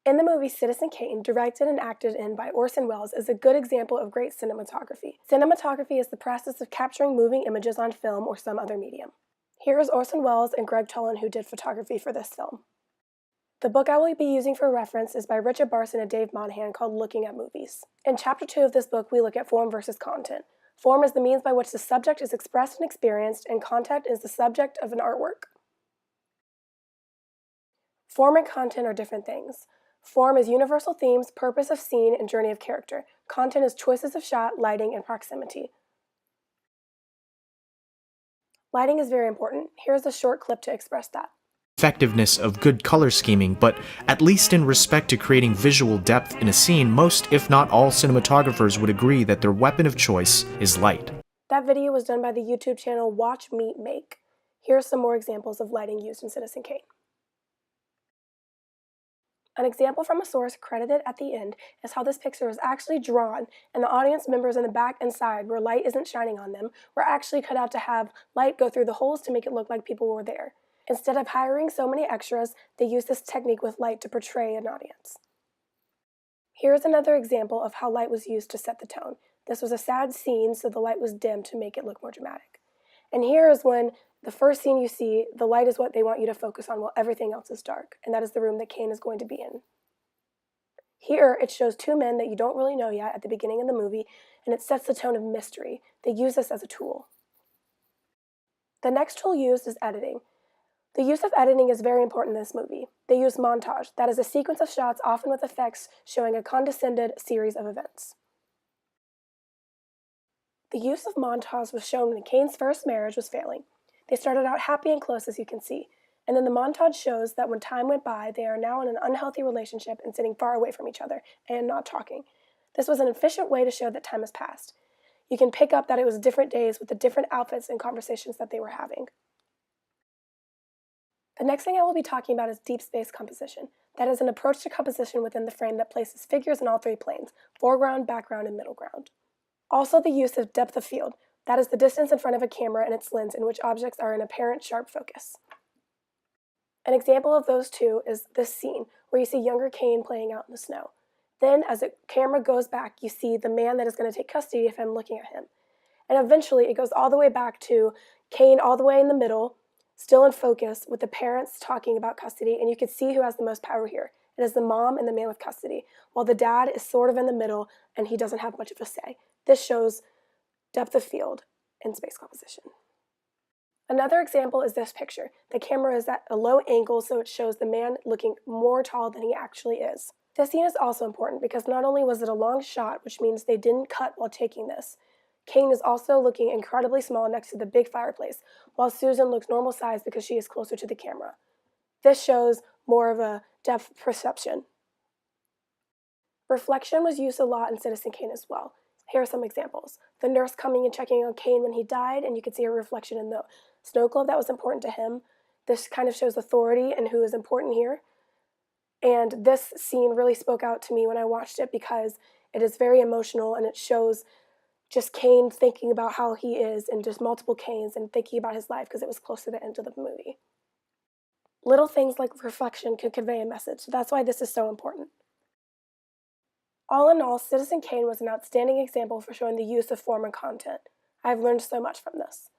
In the movie Citizen Kane, directed and acted in by Orson Welles, is a good example of great cinematography. Cinematography is the process of capturing moving images on film or some other medium. Here is Orson Welles and Greg Tolan, who did photography for this film. The book I will be using for reference is by Richard Barson and Dave Monahan, called Looking at Movies. In Chapter 2 of this book, we look at form versus content. Form is the means by which the subject is expressed and experienced, and content is the subject of an artwork. Form and content are different things. Form is universal themes, purpose of scene, and journey of character. Content is choices of shot, lighting, and proximity. Lighting is very important. Here's a short clip to express that. Effectiveness of good color scheming, but at least in respect to creating visual depth in a scene, most, if not all, cinematographers would agree that their weapon of choice is light. That video was done by the YouTube channel Watch Me Make. Here are some more examples of lighting used in Citizen Kane. An example from a source credited at the end is how this picture is actually drawn, and the audience members in the back and side, where light isn't shining on them, were actually cut out to have light go through the holes to make it look like people were there. Instead of hiring so many extras, they used this technique with light to portray an audience. Here is another example of how light was used to set the tone. This was a sad scene, so the light was dimmed to make it look more dramatic. And here is when the first scene you see, the light is what they want you to focus on while everything else is dark, and that is the room that Kane is going to be in. Here, it shows two men that you don't really know yet at the beginning of the movie, and it sets the tone of mystery. They use this as a tool. The next tool used is editing. The use of editing is very important in this movie. They use montage, that is a sequence of shots, often with effects showing a condensed series of events. The use of montage was shown when Kane's first marriage was failing. They started out happy and close, as you can see, and then the montage shows that when time went by, they are now in an unhealthy relationship and sitting far away from each other and not talking. This was an efficient way to show that time has passed. You can pick up that it was different days with the different outfits and conversations that they were having. The next thing I will be talking about is deep space composition. That is an approach to composition within the frame that places figures in all three planes: foreground, background, and middle ground. Also the use of depth of field. That is the distance in front of a camera and its lens in which objects are in apparent sharp focus. An example of those two is this scene, where you see younger Kane playing out in the snow. Then, as the camera goes back, you see the man that is going to take custody of him looking at him. And eventually, it goes all the way back to Kane all the way in the middle, still in focus, with the parents talking about custody, and you can see who has the most power here. It is the mom and the man with custody, while the dad is sort of in the middle, and he doesn't have much of a say. This shows depth of field in space composition. Another example is this picture. The camera is at a low angle, so it shows the man looking more tall than he actually is. This scene is also important because not only was it a long shot, which means they didn't cut while taking this, Kane is also looking incredibly small next to the big fireplace, while Susan looks normal size because she is closer to the camera. This shows more of a depth perception. Reflection was used a lot in Citizen Kane as well. Here are some examples. The nurse coming and checking on Kane when he died, and you could see a reflection in the snow globe that was important to him. This kind of shows authority and who is important here. And this scene really spoke out to me when I watched it because it is very emotional, and it shows just Kane thinking about how he is, and just multiple Kanes, and thinking about his life because it was close to the end of the movie. Little things like reflection can convey a message, so that's why this is so important. All in all, Citizen Kane was an outstanding example for showing the use of form and content. I've learned so much from this.